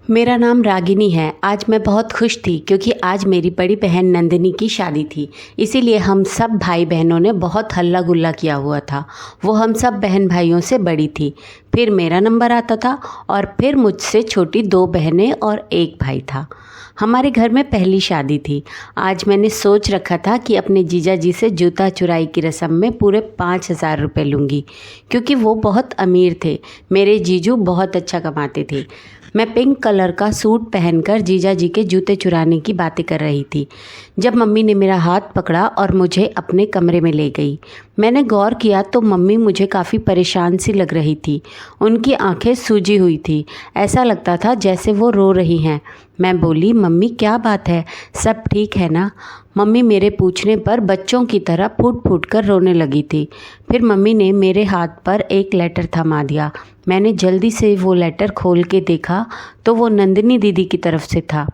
मेरा नाम रागिनी है। आज मैं बहुत खुश थी क्योंकि आज मेरी बड़ी बहन नंदिनी की शादी थी। इसीलिए हम सब भाई बहनों ने बहुत हल्ला गुल्ला किया हुआ था। वो हम सब बहन भाइयों से बड़ी थी। फिर मेरा नंबर आता था और फिर मुझसे छोटी 2 बहनें और 1 भाई था। हमारे घर में पहली शादी थी। आज मैंने सोच रखा था कि अपने जीजा जी से जूता चुराई की रस्म में पूरे 5,000 रुपये लूँगी, क्योंकि वो बहुत अमीर थे। मेरे जीजू बहुत अच्छा कमाते थे। मैं पिंक कलर का सूट पहनकर जीजा जी के जूते चुराने की बातें कर रही थी जब मम्मी ने मेरा हाथ पकड़ा और मुझे अपने कमरे में ले गई। मैंने गौर किया तो मम्मी मुझे काफ़ी परेशान सी लग रही थी। उनकी आंखें सूजी हुई थी। ऐसा लगता था जैसे वो रो रही हैं। मैं बोली, मम्मी क्या बात है, सब ठीक है ना? मम्मी मेरे पूछने पर बच्चों की तरह फूट फूट कर रोने लगी थी। फिर मम्मी ने मेरे हाथ पर एक लेटर थमा दिया। मैंने जल्दी से वो लेटर खोल के देखा तो वो नंदिनी दीदी की तरफ से था।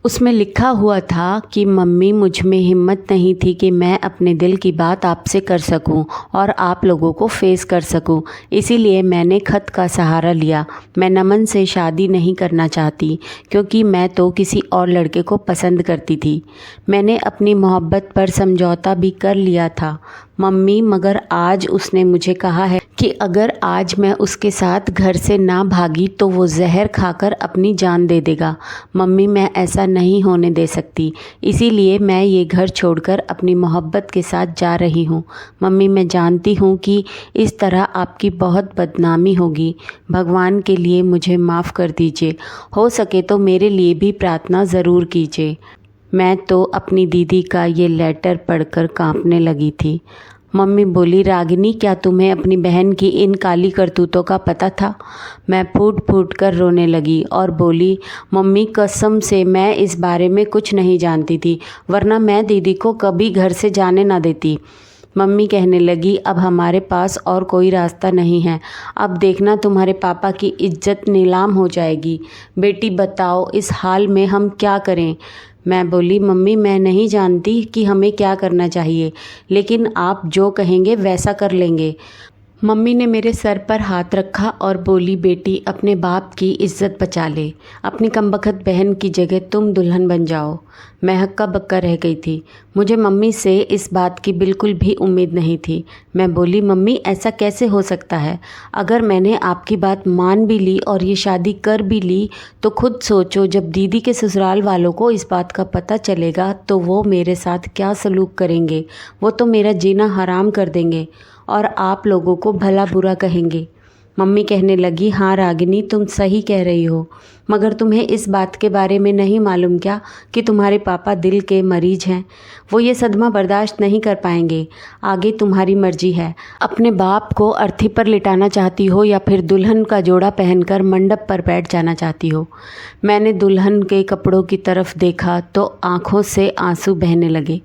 उसमें लिखा हुआ था कि मम्मी, मुझ में हिम्मत नहीं थी कि मैं अपने दिल की बात आपसे कर सकूं और आप लोगों को फेस कर सकूं, इसीलिए मैंने खत का सहारा लिया। मैं नमन से शादी नहीं करना चाहती क्योंकि मैं तो किसी और लड़के को पसंद करती थी। मैंने अपनी मोहब्बत पर समझौता भी कर लिया था मम्मी, मगर आज उसने मुझे कहा है कि अगर आज मैं उसके साथ घर से ना भागी तो वो जहर खाकर अपनी जान दे देगा। मम्मी, मैं ऐसा नहीं होने दे सकती, इसीलिए मैं ये घर छोड़कर अपनी मोहब्बत के साथ जा रही हूँ। मम्मी, मैं जानती हूँ कि इस तरह आपकी बहुत बदनामी होगी। भगवान के लिए मुझे माफ़ कर दीजिए। हो सके तो मेरे लिए भी प्रार्थना ज़रूर कीजिए। मैं तो अपनी दीदी का ये लेटर पढ़कर कांपने लगी थी। मम्मी बोली, रागिनी, क्या तुम्हें अपनी बहन की इन काली करतूतों का पता था? मैं फूट फूट कर रोने लगी और बोली, मम्मी कसम से मैं इस बारे में कुछ नहीं जानती थी, वरना मैं दीदी को कभी घर से जाने ना देती। मम्मी कहने लगी, अब हमारे पास और कोई रास्ता नहीं है। अब देखना तुम्हारे पापा की इज्जत नीलाम हो जाएगी। बेटी बताओ, इस हाल में हम क्या करें? मैं बोली, मम्मी मैं नहीं जानती कि हमें क्या करना चाहिए, लेकिन आप जो कहेंगे वैसा कर लेंगे। मम्मी ने मेरे सर पर हाथ रखा और बोली, बेटी अपने बाप की इज्जत बचा ले। अपनी कमबख्त बहन की जगह तुम दुल्हन बन जाओ। मैं हक्का बक्का रह गई थी। मुझे मम्मी से इस बात की बिल्कुल भी उम्मीद नहीं थी। मैं बोली, मम्मी ऐसा कैसे हो सकता है? अगर मैंने आपकी बात मान भी ली और ये शादी कर भी ली तो खुद सोचो, जब दीदी के ससुराल वालों को इस बात का पता चलेगा तो वो मेरे साथ क्या सलूक करेंगे। वो तो मेरा जीना हराम कर देंगे और आप लोगों को भला बुरा कहेंगे। मम्मी कहने लगी, हाँ रागिनी, तुम सही कह रही हो, मगर तुम्हें इस बात के बारे में नहीं मालूम क्या कि तुम्हारे पापा दिल के मरीज हैं? वो ये सदमा बर्दाश्त नहीं कर पाएंगे। आगे तुम्हारी मर्जी है। अपने बाप को अर्थी पर लिटाना चाहती हो या फिर दुल्हन का जोड़ा पहनकर मंडप पर बैठ जाना चाहती हो? मैंने दुल्हन के कपड़ों की तरफ देखा तो आंखों से आंसू बहने लगे,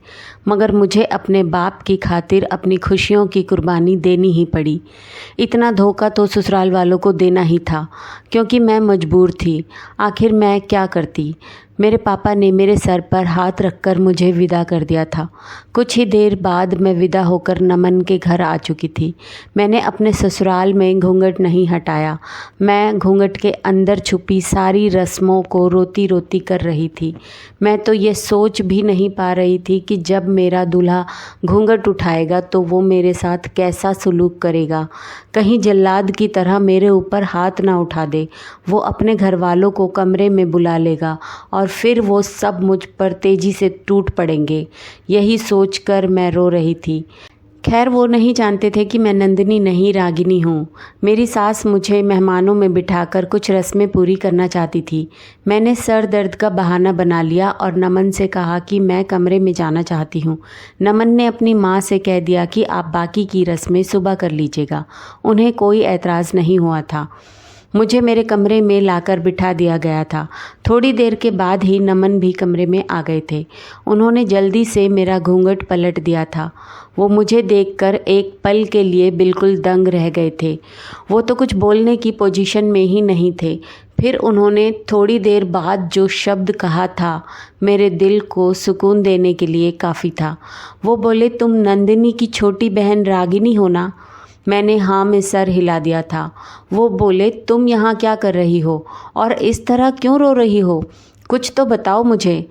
मगर मुझे अपने बाप की खातिर अपनी खुशियों की कुर्बानी देनी ही पड़ी। इतना धोखा तो ससुराल वालों को देना ही था, क्योंकि मैं मजबूर थी। आखिर मैं क्या करती? मेरे पापा ने मेरे सर पर हाथ रखकर मुझे विदा कर दिया था। कुछ ही देर बाद मैं विदा होकर नमन के घर आ चुकी थी। मैंने अपने ससुराल में घूंघट नहीं हटाया। मैं घूंघट के अंदर छुपी सारी रस्मों को रोती रोती कर रही थी। मैं तो ये सोच भी नहीं पा रही थी कि जब मेरा दूल्हा घूंघट उठाएगा तो वो मेरे साथ कैसा सलूक करेगा। कहीं जल्लाद की तरह मेरे ऊपर हाथ ना उठा दे। वो अपने घर वालों को कमरे में बुला लेगा और फिर वो सब मुझ पर तेजी से टूट पड़ेंगे। यही सोचकर मैं रो रही थी। खैर, वो नहीं जानते थे कि मैं नंदिनी नहीं रागिनी हूँ। मेरी सास मुझे मेहमानों में बिठाकर कुछ रस्में पूरी करना चाहती थी। मैंने सर दर्द का बहाना बना लिया और नमन से कहा कि मैं कमरे में जाना चाहती हूँ। नमन ने अपनी माँ से कह दिया कि आप बाकी की रस्में सुबह कर लीजिएगा। उन्हें कोई एतराज़ नहीं हुआ था। मुझे मेरे कमरे में लाकर बिठा दिया गया था। थोड़ी देर के बाद ही नमन भी कमरे में आ गए थे। उन्होंने जल्दी से मेरा घूंघट पलट दिया था। वो मुझे देखकर एक पल के लिए बिल्कुल दंग रह गए थे। वो तो कुछ बोलने की पोजीशन में ही नहीं थे। फिर उन्होंने थोड़ी देर बाद जो शब्द कहा था, मेरे दिल को सुकून देने के लिए काफ़ी था। वो बोले, तुम नंदिनी की छोटी बहन रागिनी हो ना? मैंने हाँ में सर हिला दिया था। वो बोले, तुम यहाँ क्या कर रही हो और इस तरह क्यों रो रही हो? कुछ तो बताओ मुझे।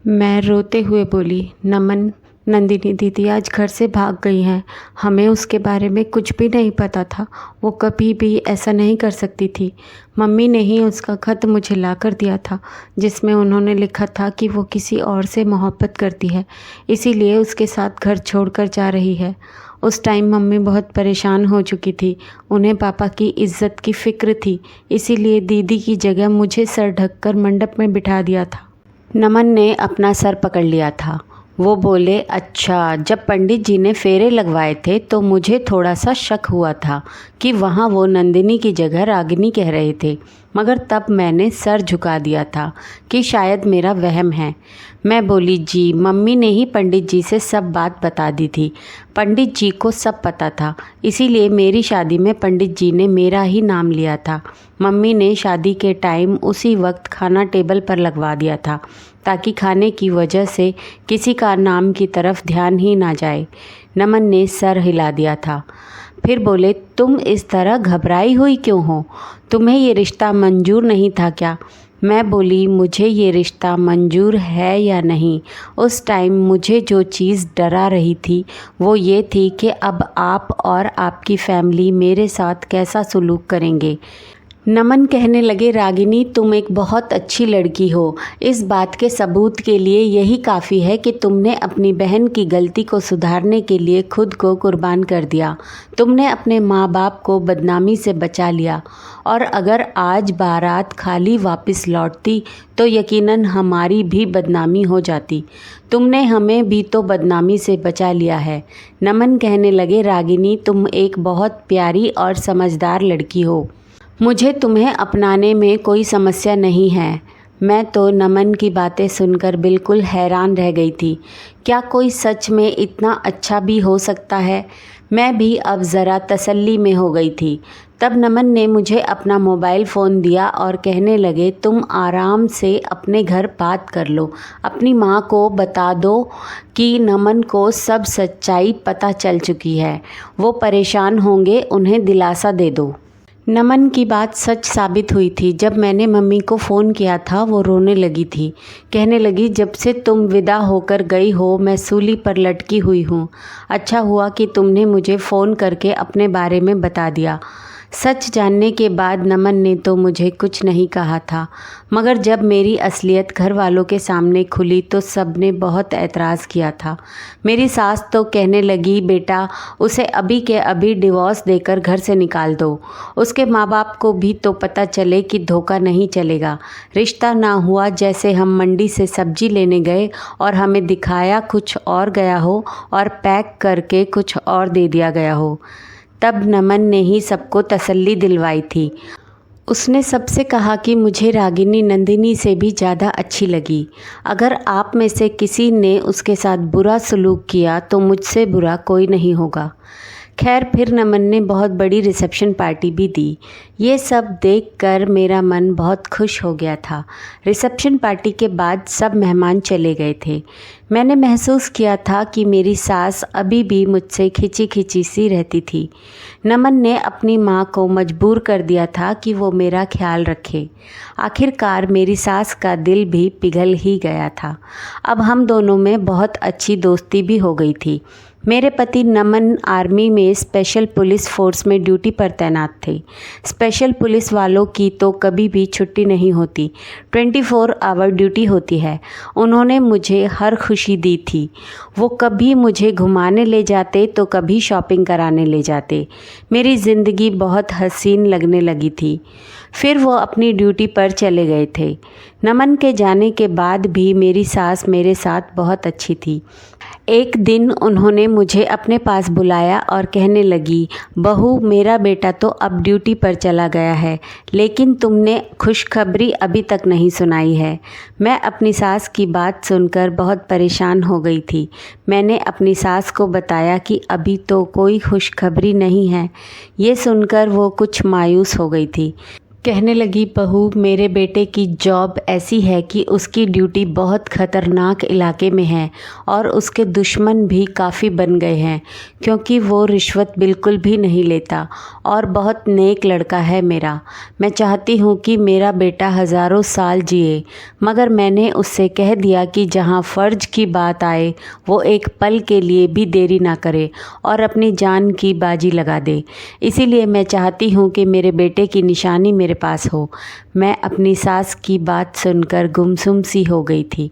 मैं रोते हुए बोली, नमन, नंदिनी दीदी आज घर से भाग गई हैं। हमें उसके बारे में कुछ भी नहीं पता था। वो कभी भी ऐसा नहीं कर सकती थी। मम्मी ने ही उसका ख़त मुझे ला कर दिया था, जिसमें उन्होंने लिखा था कि वो किसी और से मोहब्बत करती है, इसीलिए उसके साथ घर छोड़कर जा रही है। उस टाइम मम्मी बहुत परेशान हो चुकी थी। उन्हें पापा की इज्जत की फ़िक्र थी, इसीलिए दीदी की जगह मुझे सर ढककर मंडप में बिठा दिया था। नमन ने अपना सर पकड़ लिया था। वो बोले, अच्छा, जब पंडित जी ने फेरे लगवाए थे तो मुझे थोड़ा सा शक हुआ था कि वहाँ वो नंदिनी की जगह रागिनी कह रहे थे, मगर तब मैंने सर झुका दिया था कि शायद मेरा वहम है। मैं बोली, जी, मम्मी ने ही पंडित जी से सब बात बता दी थी। पंडित जी को सब पता था, इसीलिए मेरी शादी में पंडित जी ने मेरा ही नाम लिया था। मम्मी ने शादी के टाइम उसी वक्त खाना टेबल पर लगवा दिया था, ताकि खाने की वजह से किसी का नाम की तरफ ध्यान ही ना जाए। नमन ने सर हिला दिया था। फिर बोले, तुम इस तरह घबराई हुई क्यों हो? तुम्हें ये रिश्ता मंजूर नहीं था क्या? मैं बोली, मुझे ये रिश्ता मंजूर है या नहीं, उस टाइम मुझे जो चीज़ डरा रही थी वो ये थी कि अब आप और आपकी फैमिली मेरे साथ कैसा सलूक करेंगे। नमन कहने लगे, रागिनी, तुम एक बहुत अच्छी लड़की हो। इस बात के सबूत के लिए यही काफ़ी है कि तुमने अपनी बहन की गलती को सुधारने के लिए खुद को कुर्बान कर दिया। तुमने अपने माँ बाप को बदनामी से बचा लिया, और अगर आज बारात खाली वापस लौटती तो यकीनन हमारी भी बदनामी हो जाती। तुमने हमें भी तो बदनामी से बचा लिया है। नमन कहने लगे, रागिनी, तुम एक बहुत प्यारी और समझदार लड़की हो। मुझे तुम्हें अपनाने में कोई समस्या नहीं है। मैं तो नमन की बातें सुनकर बिल्कुल हैरान रह गई थी। क्या कोई सच में इतना अच्छा भी हो सकता है? मैं भी अब ज़रा तसल्ली में हो गई थी। तब नमन ने मुझे अपना मोबाइल फ़ोन दिया और कहने लगे, तुम आराम से अपने घर बात कर लो। अपनी माँ को बता दो कि नमन को सब सच्चाई पता चल चुकी है। वो परेशान होंगे, उन्हें दिलासा दे दो। नमन की बात सच साबित हुई थी। जब मैंने मम्मी को फ़ोन किया था वो रोने लगी थी। कहने लगी, जब से तुम विदा होकर गई हो मैं सूली पर लटकी हुई हूँ। अच्छा हुआ कि तुमने मुझे फ़ोन करके अपने बारे में बता दिया। सच जानने के बाद नमन ने तो मुझे कुछ नहीं कहा था, मगर जब मेरी असलियत घर वालों के सामने खुली तो सब ने बहुत एतराज़ किया था। मेरी सास तो कहने लगी, बेटा, उसे अभी के अभी डिवोर्स देकर घर से निकाल दो। उसके माँ बाप को भी तो पता चले कि धोखा नहीं चलेगा। रिश्ता ना हुआ जैसे हम मंडी से सब्जी लेने गए और हमें दिखाया कुछ और गया हो और पैक करके कुछ और दे दिया गया हो। तब नमन ने ही सबको तसल्ली दिलवाई थी। उसने सबसे कहा कि मुझे रागिनी नंदिनी से भी ज़्यादा अच्छी लगी। अगर आप में से किसी ने उसके साथ बुरा सलूक किया तो मुझसे बुरा कोई नहीं होगा। खैर, फिर नमन ने बहुत बड़ी रिसेप्शन पार्टी भी दी। ये सब देखकर मेरा मन बहुत खुश हो गया था। रिसेप्शन पार्टी के बाद सब मेहमान चले गए थे। मैंने महसूस किया था कि मेरी सास अभी भी मुझसे खिंची खिंची सी रहती थी। नमन ने अपनी माँ को मजबूर कर दिया था कि वो मेरा ख्याल रखे। आखिरकार मेरी सास का दिल भी पिघल ही गया था। अब हम दोनों में बहुत अच्छी दोस्ती भी हो गई थी। मेरे पति नमन आर्मी में स्पेशल पुलिस फोर्स में ड्यूटी पर तैनात थे। स्पेशल पुलिस वालों की तो कभी भी छुट्टी नहीं होती, 24 आवर ड्यूटी होती है। उन्होंने मुझे हर खुशी दी थी। वो कभी मुझे घुमाने ले जाते तो कभी शॉपिंग कराने ले जाते। मेरी ज़िंदगी बहुत हसीन लगने लगी थी। फिर वो अपनी ड्यूटी पर चले गए थे। नमन के जाने के बाद भी मेरी सास मेरे साथ बहुत अच्छी थी। एक दिन उन्होंने मुझे अपने पास बुलाया और कहने लगी, बहू, मेरा बेटा तो अब ड्यूटी पर चला गया है, लेकिन तुमने खुशखबरी अभी तक नहीं सुनाई है। मैं अपनी सास की बात सुनकर बहुत परेशान हो गई थी। मैंने अपनी सास को बताया कि अभी तो कोई खुशखबरी नहीं है। ये सुनकर वो कुछ मायूस हो गई थी, कहने लगी बहू, मेरे बेटे की जॉब ऐसी है कि उसकी ड्यूटी बहुत ख़तरनाक इलाके में है और उसके दुश्मन भी काफ़ी बन गए हैं क्योंकि वो रिश्वत बिल्कुल भी नहीं लेता और बहुत नेक लड़का है मेरा। मैं चाहती हूँ कि मेरा बेटा हज़ारों साल जिए, मगर मैंने उससे कह दिया कि जहाँ फ़र्ज की बात आए वो एक पल के लिए भी देरी ना करे और अपनी जान की बाजी लगा दे। इसीलिए मैं चाहती हूँ कि मेरे बेटे की निशानी मेरे पास हो। मैं अपनी सास की बात सुनकर गुमसुम सी हो गई थी।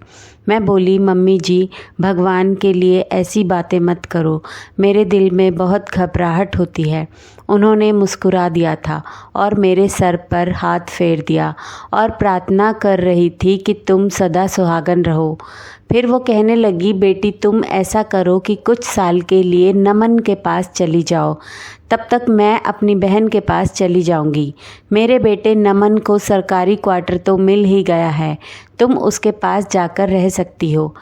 मैं बोली, मम्मी जी, भगवान के लिए ऐसी बातें मत करो, मेरे दिल में बहुत घबराहट होती है। उन्होंने मुस्कुरा दिया था और मेरे सर पर हाथ फेर दिया और प्रार्थना कर रही थी कि तुम सदा सुहागन रहो। फिर वो कहने लगी, बेटी तुम ऐसा करो कि कुछ साल के लिए नमन के पास चली जाओ, तब तक मैं अपनी बहन के पास चली जाऊंगी। मेरे बेटे नमन को सरकारी क्वार्टर तो मिल ही गया है, तुम उसके पास जाकर रह सकती हो।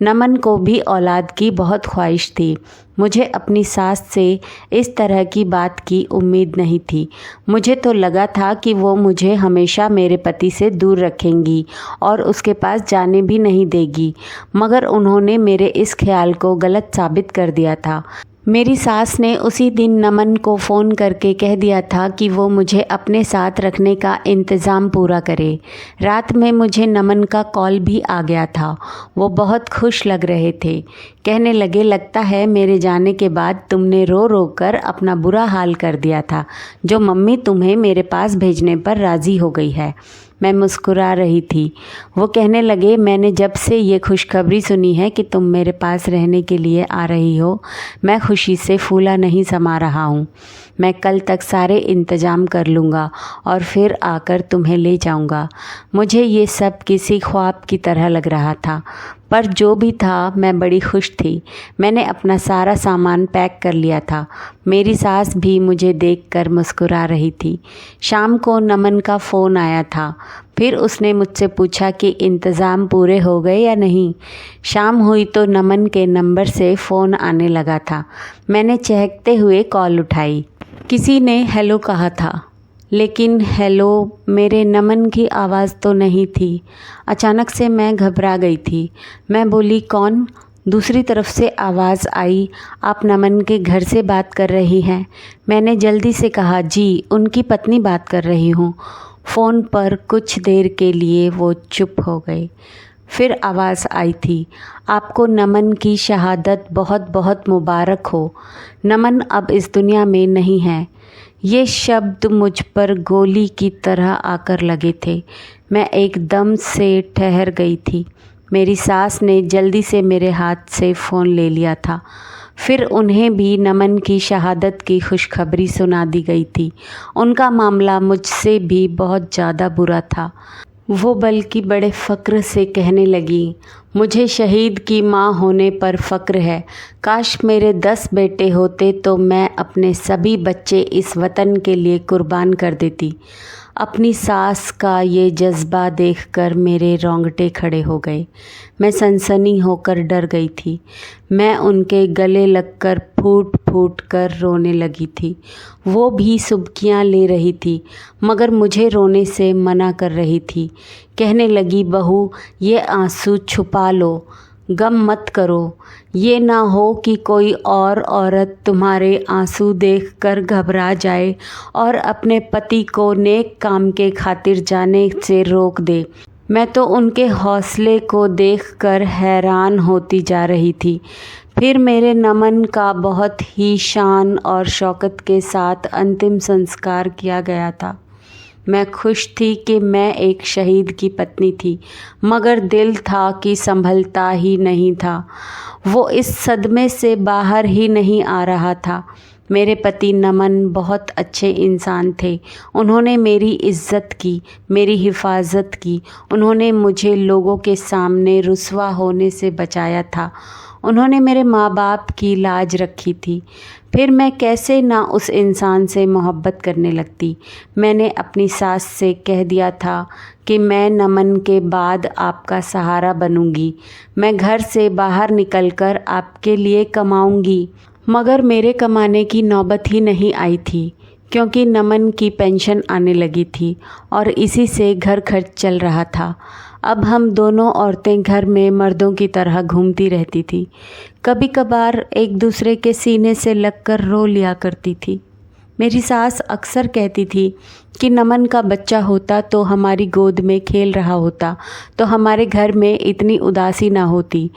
नमन को भी औलाद की बहुत ख्वाहिश थी। मुझे अपनी सास से इस तरह की बात की उम्मीद नहीं थी। मुझे तो लगा था कि वो मुझे हमेशा मेरे पति से दूर रखेंगी और उसके पास जाने भी नहीं देगी, मगर उन्होंने मेरे इस ख्याल को गलत साबित कर दिया था। मेरी सास ने उसी दिन नमन को फ़ोन करके कह दिया था कि वो मुझे अपने साथ रखने का इंतज़ाम पूरा करे। रात में मुझे नमन का कॉल भी आ गया था। वो बहुत खुश लग रहे थे। कहने लगे, लगता है मेरे जाने के बाद तुमने रो रो कर अपना बुरा हाल कर दिया था, जो मम्मी तुम्हें मेरे पास भेजने पर राज़ी हो गई है। मैं मुस्कुरा रही थी। वो कहने लगे, मैंने जब से ये खुशखबरी सुनी है कि तुम मेरे पास रहने के लिए आ रही हो, मैं खुशी से फूला नहीं समा रहा हूँ। मैं कल तक सारे इंतज़ाम कर लूँगा और फिर आकर तुम्हें ले जाऊँगा। मुझे ये सब किसी ख्वाब की तरह लग रहा था, पर जो भी था मैं बड़ी खुश थी। मैंने अपना सारा सामान पैक कर लिया था। मेरी सास भी मुझे देखकर मुस्कुरा रही थी। शाम को नमन का फ़ोन आया था। फिर उसने मुझसे पूछा कि इंतज़ाम पूरे हो गए या नहीं। शाम हुई तो नमन के नंबर से फ़ोन आने लगा था। मैंने चहकते हुए कॉल उठाई। किसी ने हेलो कहा था, लेकिन हेलो मेरे नमन की आवाज़ तो नहीं थी। अचानक से मैं घबरा गई थी। मैं बोली, कौन? दूसरी तरफ से आवाज़ आई, आप नमन के घर से बात कर रही हैं? मैंने जल्दी से कहा, जी, उनकी पत्नी बात कर रही हूँ। फ़ोन पर कुछ देर के लिए वो चुप हो गए। फिर आवाज़ आई थी, आपको नमन की शहादत बहुत बहुत मुबारक हो। नमन अब इस दुनिया में नहीं है। ये शब्द मुझ पर गोली की तरह आकर लगे थे। मैं एकदम से ठहर गई थी। मेरी सास ने जल्दी से मेरे हाथ से फ़ोन ले लिया था। फिर उन्हें भी नमन की शहादत की खुशखबरी सुना दी गई थी। उनका मामला मुझसे भी बहुत ज़्यादा बुरा था। वो बल्कि बड़े फ़क्र से कहने लगी, मुझे शहीद की माँ होने पर फ़क्र है। काश मेरे 10 बेटे होते तो मैं अपने सभी बच्चे इस वतन के लिए कुर्बान कर देती। अपनी सास का ये जज्बा देखकर मेरे रोंगटे खड़े हो गए। मैं सनसनी होकर डर गई थी। मैं उनके गले लगकर फूट फूट कर रोने लगी थी। वो भी सुबकियाँ ले रही थी, मगर मुझे रोने से मना कर रही थी। कहने लगी, बहू, ये आंसू छुपा लो, गम मत करो। ये ना हो कि कोई और औरत तुम्हारे आंसू देखकर घबरा जाए और अपने पति को नेक काम के खातिर जाने से रोक दे। मैं तो उनके हौसले को देखकर हैरान होती जा रही थी। फिर मेरे नमन का बहुत ही शान और शौकत के साथ अंतिम संस्कार किया गया था। मैं खुश थी कि मैं एक शहीद की पत्नी थी, मगर दिल था कि संभलता ही नहीं था। वो इस सदमे से बाहर ही नहीं आ रहा था। मेरे पति नमन बहुत अच्छे इंसान थे। उन्होंने मेरी इज़्ज़त की, मेरी हिफाजत की। उन्होंने मुझे लोगों के सामने रुस्वा होने से बचाया था। उन्होंने मेरे माँ बाप की लाज रखी थी। फिर मैं कैसे ना उस इंसान से मोहब्बत करने लगती। मैंने अपनी सास से कह दिया था कि मैं नमन के बाद आपका सहारा बनूंगी। मैं घर से बाहर निकलकर आपके लिए कमाऊंगी। मगर मेरे कमाने की नौबत ही नहीं आई थी, क्योंकि नमन की पेंशन आने लगी थी और इसी से घर खर्च चल रहा था। अब हम दोनों औरतें घर में मर्दों की तरह घूमती रहती थी। कभी कभार एक दूसरे के सीने से लगकर रो लिया करती थी। मेरी सास अक्सर कहती थी कि नमन का बच्चा होता तो हमारी गोद में खेल रहा होता तो हमारे घर में इतनी उदासी ना होती।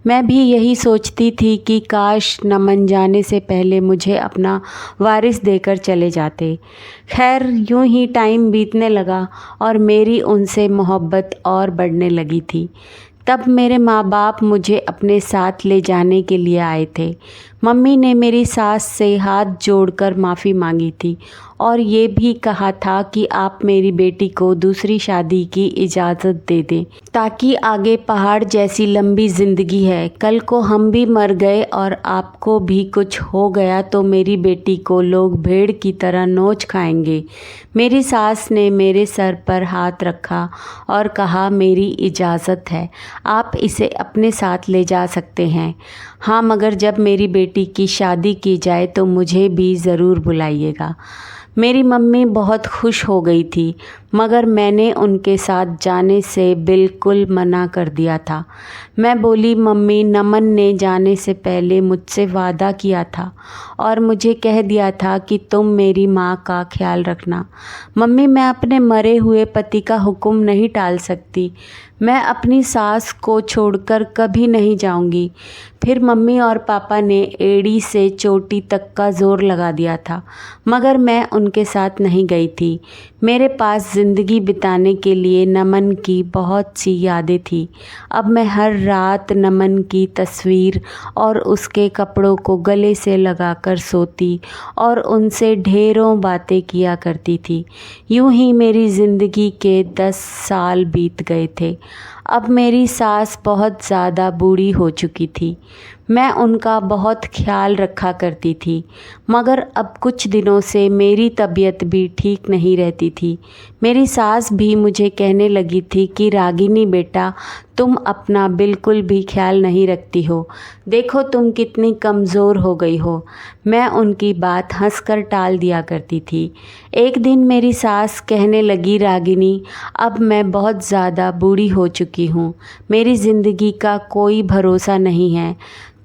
मैं भी यही सोचती थी कि काश नमन जाने से पहले मुझे अपना वारिस देकर चले जाते। खैर यूं ही टाइम बीतने लगा और मेरी उनसे मोहब्बत और बढ़ने लगी थी। तब मेरे माँ बाप मुझे अपने साथ ले जाने के लिए आए थे। मम्मी ने मेरी सास से हाथ जोड़कर माफ़ी मांगी थी और ये भी कहा था कि आप मेरी बेटी को दूसरी शादी की इजाज़त दे दें ताकि आगे पहाड़ जैसी लंबी ज़िंदगी है। कल को हम भी मर गए और आपको भी कुछ हो गया तो मेरी बेटी को लोग भेड़ की तरह नोच खाएंगे। मेरी सास ने मेरे सर पर हाथ रखा और कहा, मेरी इजाज़त है, आप इसे अपने साथ ले जा सकते हैं। हाँ, मगर जब मेरी बेटी की शादी की जाए तो मुझे भी ज़रूर बुलाइएगा। मेरी मम्मी बहुत खुश हो गई थी, मगर मैंने उनके साथ जाने से बिल्कुल मना कर दिया था। मैं बोली, मम्मी, नमन ने जाने से पहले मुझसे वादा किया था और मुझे कह दिया था कि तुम मेरी माँ का ख्याल रखना। मम्मी, मैं अपने मरे हुए पति का हुक्म नहीं टाल सकती। मैं अपनी सास को छोड़कर कभी नहीं जाऊंगी। फिर मम्मी और पापा ने एड़ी से चोटी तक का जोर लगा दिया था, मगर मैं उनके साथ नहीं गई थी। मेरे पास ज़िंदगी बिताने के लिए नमन की बहुत सी यादें थी। अब मैं हर रात नमन की तस्वीर और उसके कपड़ों को गले से लगाकर सोती और उनसे ढेरों बातें किया करती थी। यूं ही मेरी ज़िंदगी के 10 साल बीत गए थे। अब मेरी सास बहुत ज़्यादा बूढ़ी हो चुकी थी। मैं उनका बहुत ख्याल रखा करती थी, मगर अब कुछ दिनों से मेरी तबीयत भी ठीक नहीं रहती थी। मेरी सास भी मुझे कहने लगी थी कि रागिनी बेटा, तुम अपना बिल्कुल भी ख्याल नहीं रखती हो। देखो तुम कितनी कमज़ोर हो गई हो। मैं उनकी बात हंसकर टाल दिया करती थी। एक दिन मेरी सास कहने लगी, रागिनी, अब मैं बहुत ज़्यादा बूढ़ी हो चुकी हूँ। मेरी ज़िंदगी का कोई भरोसा नहीं है।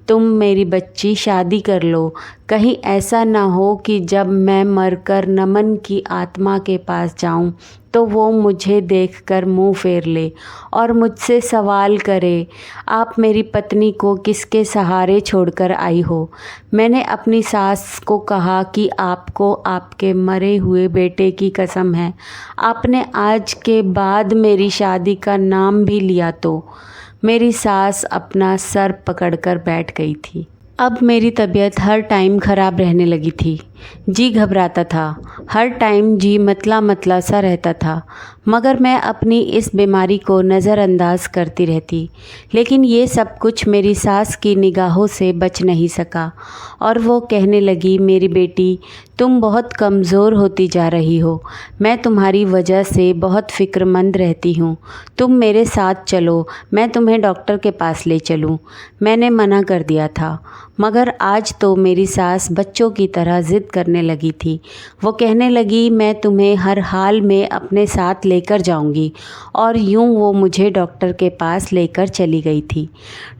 तुम मेरी बच्ची शादी कर लो। कहीं ऐसा ना हो कि जब मैं मरकर नमन की आत्मा के पास जाऊं तो वो मुझे देखकर मुंह फेर ले और मुझसे सवाल करे, आप मेरी पत्नी को किसके सहारे छोड़कर आई हो। मैंने अपनी सास को कहा कि आपको आपके मरे हुए बेटे की कसम है, आपने आज के बाद मेरी शादी का नाम भी लिया तो। मेरी सास अपना सर पकड़कर बैठ गई थी। अब मेरी तबीयत हर टाइम ख़राब रहने लगी थी। जी घबराता था, हर टाइम जी मतला सा रहता था, मगर मैं अपनी इस बीमारी को नज़रअंदाज करती रहती। लेकिन ये सब कुछ मेरी सास की निगाहों से बच नहीं सका और वो कहने लगी, मेरी बेटी, तुम बहुत कमज़ोर होती जा रही हो। मैं तुम्हारी वजह से बहुत फ़िक्रमंद रहती हूँ। तुम मेरे साथ चलो, मैं तुम्हें डॉक्टर के पास ले चलूँ। मैंने मना कर दिया था, मगर आज तो मेरी सास बच्चों की तरह ज़िद करने लगी थी। वो कहने लगी, मैं तुम्हें हर हाल में अपने साथ लेकर जाऊंगी। और यूं वो मुझे डॉक्टर के पास लेकर चली गई थी।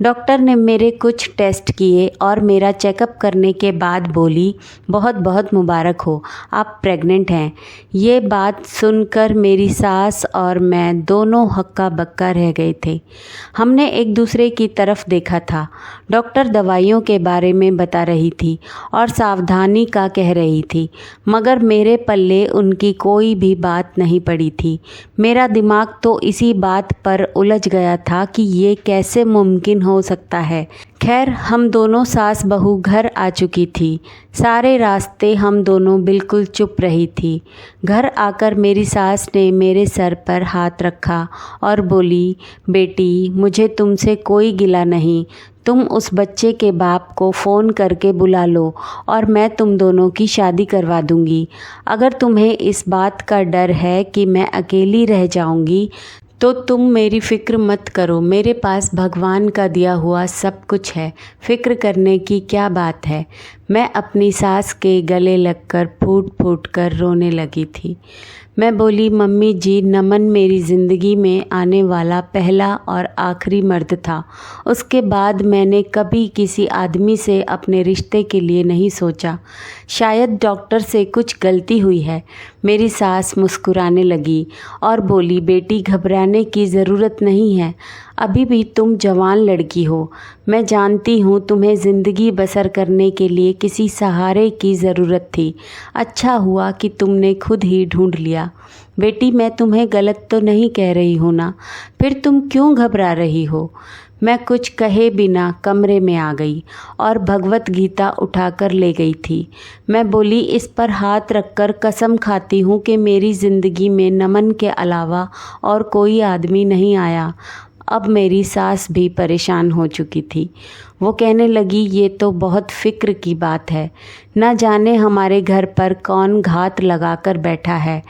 डॉक्टर ने मेरे कुछ टेस्ट किए और मेरा चेकअप करने के बाद बोली, बहुत बहुत मुबारक हो, आप प्रेग्नेंट हैं। ये बात सुनकर मेरी सास और मैं दोनों हक्का बक्का रह गए थे। हमने एक दूसरे की तरफ देखा था। डॉक्टर दवाइयों के बारे में बता रही थी और सावधानी का कह रही थी, मगर मेरे पल्ले उनकी कोई भी बात नहीं पड़ी थी। मेरा दिमाग तो इसी बात पर उलझ गया था कि ये कैसे मुमकिन हो सकता है। खैर, हम दोनों सास बहू घर आ चुकी थी। सारे रास्ते हम दोनों बिल्कुल चुप रही थी। घर आकर मेरी सास ने मेरे सर पर हाथ रखा और बोली, बेटी, मुझे तुमसे कोई गिला नहीं। तुम उस बच्चे के बाप को फ़ोन करके बुला लो और मैं तुम दोनों की शादी करवा दूंगी। अगर तुम्हें इस बात का डर है कि मैं अकेली रह जाऊंगी तो तुम मेरी फ़िक्र मत करो, मेरे पास भगवान का दिया हुआ सब कुछ है, फ़िक्र करने की क्या बात है। मैं अपनी सास के गले लगकर फूट फूट कर रोने लगी थी। मैं बोली, मम्मी जी, नमन मेरी ज़िंदगी में आने वाला पहला और आखिरी मर्द था। उसके बाद मैंने कभी किसी आदमी से अपने रिश्ते के लिए नहीं सोचा। शायद डॉक्टर से कुछ गलती हुई है। मेरी सास मुस्कुराने लगी और बोली, बेटी घबराने की ज़रूरत नहीं है, अभी भी तुम जवान लड़की हो। मैं जानती हूँ तुम्हें ज़िंदगी बसर करने के लिए किसी सहारे की ज़रूरत थी। अच्छा हुआ कि तुमने खुद ही ढूंढ लिया। बेटी, मैं तुम्हें गलत तो नहीं कह रही हूँ ना, फिर तुम क्यों घबरा रही हो। मैं कुछ कहे बिना कमरे में आ गई और भगवत गीता उठाकर ले गई थी। मैं बोली, इस पर हाथ रखकर कसम खाती हूँ कि मेरी ज़िंदगी में नमन के अलावा और कोई आदमी नहीं आया। अब मेरी सास भी परेशान हो चुकी थी। वो कहने लगी, ये तो बहुत फ़िक्र की बात है, न जाने हमारे घर पर कौन घात लगाकर बैठा है।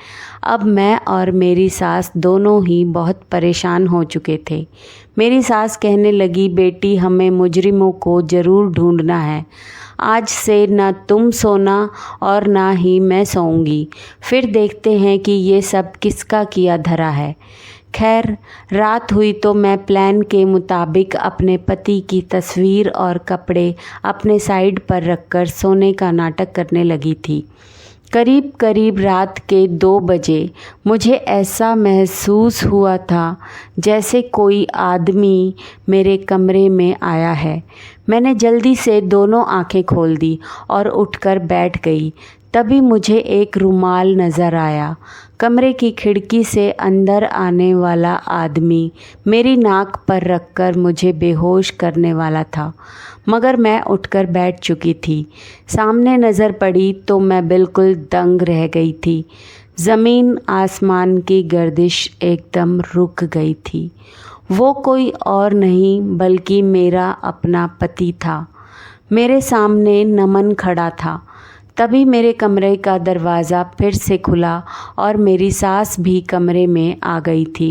अब मैं और मेरी सास दोनों ही बहुत परेशान हो चुके थे। मेरी सास कहने लगी, बेटी, हमें मुजरिमों को ज़रूर ढूंढना है। आज से न तुम सोना और ना ही मैं सोऊंगी, फिर देखते हैं कि ये सब किसका किया धरा है। खैर, रात हुई तो मैं प्लान के मुताबिक अपने पति की तस्वीर और कपड़े अपने साइड पर रखकर सोने का नाटक करने लगी थी। करीब करीब रात के 2 बजे मुझे ऐसा महसूस हुआ था जैसे कोई आदमी मेरे कमरे में आया है। मैंने जल्दी से दोनों आंखें खोल दी और उठकर बैठ गई। तभी मुझे एक रुमाल नज़र आया। कमरे की खिड़की से अंदर आने वाला आदमी मेरी नाक पर रखकर मुझे बेहोश करने वाला था, मगर मैं उठकर बैठ चुकी थी। सामने नज़र पड़ी तो मैं बिल्कुल दंग रह गई थी। ज़मीन आसमान की गर्दिश एकदम रुक गई थी। वो कोई और नहीं बल्कि मेरा अपना पति था। मेरे सामने नमन खड़ा था। तभी मेरे कमरे का दरवाज़ा फिर से खुला और मेरी सास भी कमरे में आ गई थी।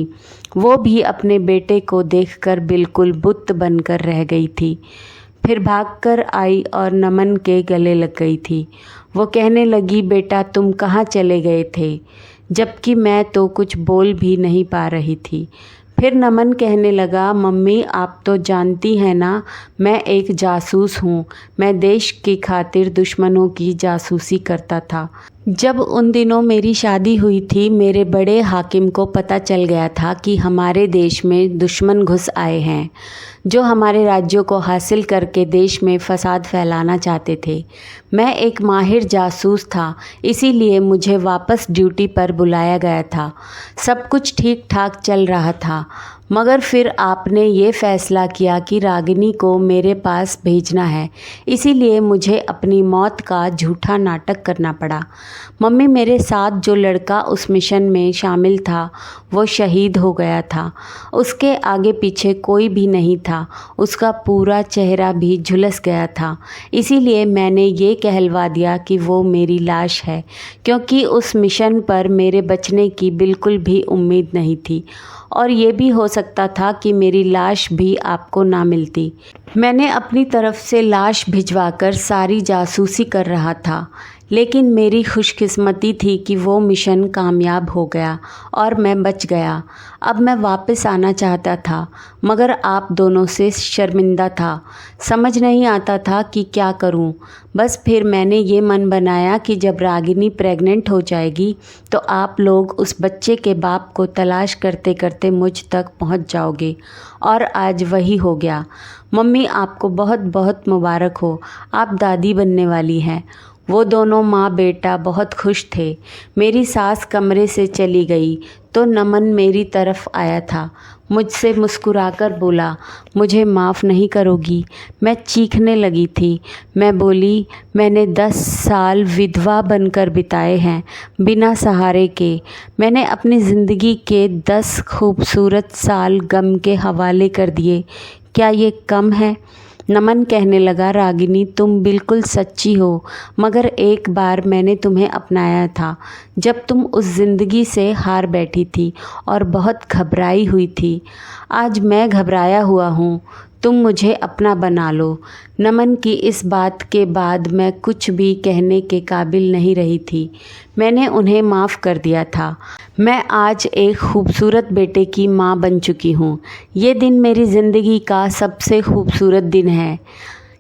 वो भी अपने बेटे को देखकर बिल्कुल बुत बनकर रह गई थी। फिर भागकर आई और नमन के गले लग गई थी। वो कहने लगी, बेटा, तुम कहाँ चले गए थे, जबकि मैं तो कुछ बोल भी नहीं पा रही थी। फिर नमन कहने लगा, मम्मी, आप तो जानती हैं ना, मैं एक जासूस हूँ। मैं देश की खातिर दुश्मनों की जासूसी करता था। जब उन दिनों मेरी शादी हुई थी, मेरे बड़े हाकिम को पता चल गया था कि हमारे देश में दुश्मन घुस आए हैं, जो हमारे राज्यों को हासिल करके देश में फसाद फैलाना चाहते थे। मैं एक माहिर जासूस था, इसीलिए मुझे वापस ड्यूटी पर बुलाया गया था। सब कुछ ठीक ठाक चल रहा था, मगर फिर आपने ये फ़ैसला किया कि रागिनी को मेरे पास भेजना है, इसीलिए मुझे अपनी मौत का झूठा नाटक करना पड़ा। मम्मी, मेरे साथ जो लड़का उस मिशन में शामिल था वो शहीद हो गया था। उसके आगे पीछे कोई भी नहीं था, उसका पूरा चेहरा भी झुलस गया था। इसीलिए मैंने ये कहलवा दिया कि वो मेरी लाश है, क्योंकि उस मिशन पर मेरे बचने की बिल्कुल भी उम्मीद नहीं थी और ये भी हो सकता था कि मेरी लाश भी आपको ना मिलती। मैंने अपनी तरफ से लाश भिजवाकर सारी जासूसी कर रहा था, लेकिन मेरी खुशकिस्मती थी कि वो मिशन कामयाब हो गया और मैं बच गया। अब मैं वापस आना चाहता था, मगर आप दोनों से शर्मिंदा था। समझ नहीं आता था कि क्या करूं। बस फिर मैंने ये मन बनाया कि जब रागिनी प्रेग्नेंट हो जाएगी तो आप लोग उस बच्चे के बाप को तलाश करते करते मुझ तक पहुंच जाओगे, और आज वही हो गया। मम्मी, आपको बहुत बहुत मुबारक हो, आप दादी बनने वाली हैं। वो दोनों माँ बेटा बहुत खुश थे। मेरी सास कमरे से चली गई तो नमन मेरी तरफ आया था। मुझसे मुस्कुराकर बोला, मुझे माफ़ नहीं करोगी? मैं चीखने लगी थी। मैं बोली, मैंने 10 साल विधवा बनकर बिताए हैं, बिना सहारे के। मैंने अपनी ज़िंदगी के 10 खूबसूरत साल गम के हवाले कर दिए। क्या ये कम है? नमन कहने लगा, रागिनी, तुम बिल्कुल सच्ची हो, मगर एक बार मैंने तुम्हें अपनाया था जब तुम उस ज़िंदगी से हार बैठी थी और बहुत घबराई हुई थी। आज मैं घबराया हुआ हूँ, तुम मुझे अपना बना लो। नमन की इस बात के बाद मैं कुछ भी कहने के काबिल नहीं रही थी। मैंने उन्हें माफ़ कर दिया था। मैं आज एक खूबसूरत बेटे की माँ बन चुकी हूँ। ये दिन मेरी ज़िंदगी का सबसे खूबसूरत दिन है।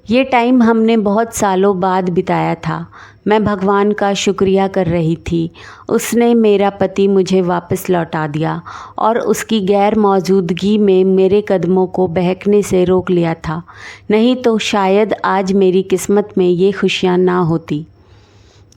ये टाइम हमने बहुत सालों बाद बिताया था। मैं भगवान का शुक्रिया कर रही थी। उसने मेरा पति मुझे वापस लौटा दिया और उसकी गैर मौजूदगी में मेरे कदमों को बहकने से रोक लिया था। नहीं तो शायद आज मेरी किस्मत में ये खुशियाँ ना होती।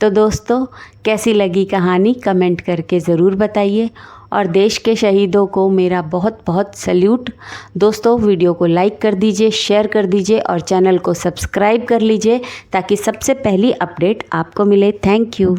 तो दोस्तों, कैसी लगी कहानी कमेंट करके ज़रूर बताइए और देश के शहीदों को मेरा बहुत बहुत सल्यूट। दोस्तों, वीडियो को लाइक कर दीजिए, शेयर कर दीजिए और चैनल को सब्सक्राइब कर लीजिए ताकि सबसे पहली अपडेट आपको मिले। Thank you.